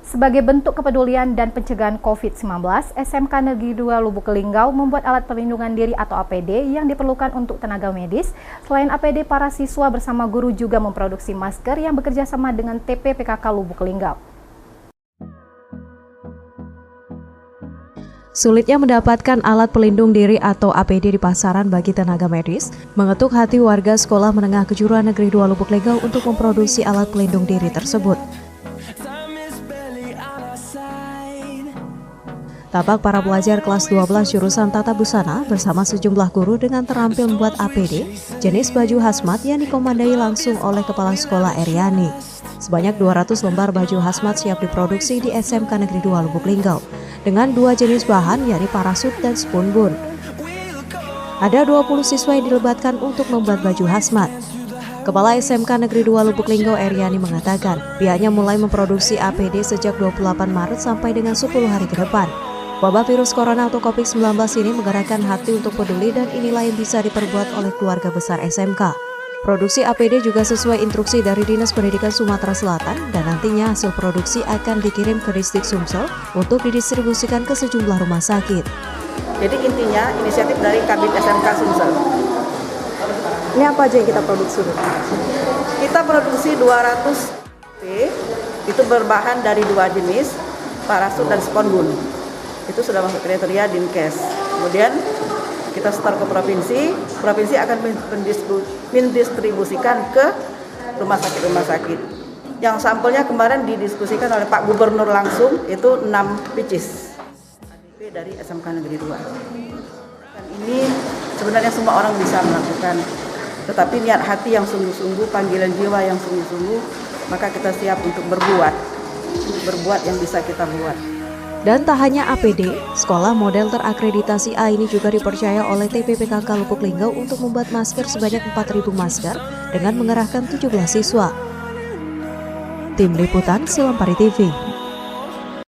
Sebagai bentuk kepedulian dan pencegahan COVID-19, SMK Negeri 2 Lubuk Linggau membuat alat perlindungan diri atau APD yang diperlukan untuk tenaga medis. Selain APD, para siswa bersama guru juga memproduksi masker yang bekerja sama dengan TPPKK Lubuk Linggau. Sulitnya mendapatkan alat pelindung diri atau APD di pasaran bagi tenaga medis mengetuk hati warga sekolah menengah kejuruan Negeri 2 Lubuk Linggau untuk memproduksi alat pelindung diri tersebut. Tampak para pelajar kelas 12 jurusan Tata Busana bersama sejumlah guru dengan terampil membuat APD jenis baju hazmat yang dikomandai langsung oleh Kepala Sekolah Eryani. Sebanyak 200 lembar baju hazmat siap diproduksi di SMK Negeri 2 Lubuk Linggau dengan dua jenis bahan, yakni parasut dan spunbun. Ada 20 siswa yang dilebatkan untuk membuat baju hazmat. Kepala SMK Negeri 2 Lubuk Linggau Eryani mengatakan pihaknya mulai memproduksi APD sejak 28 Maret sampai dengan 10 hari ke depan. Wabah virus corona atau COVID-19 ini menggerakkan hati untuk peduli dan inilah yang bisa diperbuat oleh keluarga besar SMK. Produksi APD juga sesuai instruksi dari Dinas Pendidikan Sumatera Selatan dan nantinya hasil produksi akan dikirim ke distrik Sumsel untuk didistribusikan ke sejumlah rumah sakit. Jadi intinya inisiatif dari Kabid SMK Sumsel. Ini apa aja yang kita produksi? Kita produksi 200 P, itu berbahan dari dua jenis, parasut dan sponbun. Itu sudah masuk kriteria Dinkes. Kemudian kita setor ke provinsi akan mendistribusikan ke rumah sakit. Yang sampelnya kemarin didiskusikan oleh Pak Gubernur langsung, itu 6 pieces dari SMK Negeri 2. Dan ini sebenarnya semua orang bisa melakukan, tetapi niat hati yang sungguh-sungguh, panggilan jiwa yang sungguh-sungguh, maka kita siap untuk berbuat yang bisa kita buat. Dan tak hanya APD, sekolah model terakreditasi A ini juga dipercaya oleh TPPKK Lubuk Linggau untuk membuat masker sebanyak 4.000 masker dengan mengerahkan 17 siswa. Tim Liputan Silampari TV.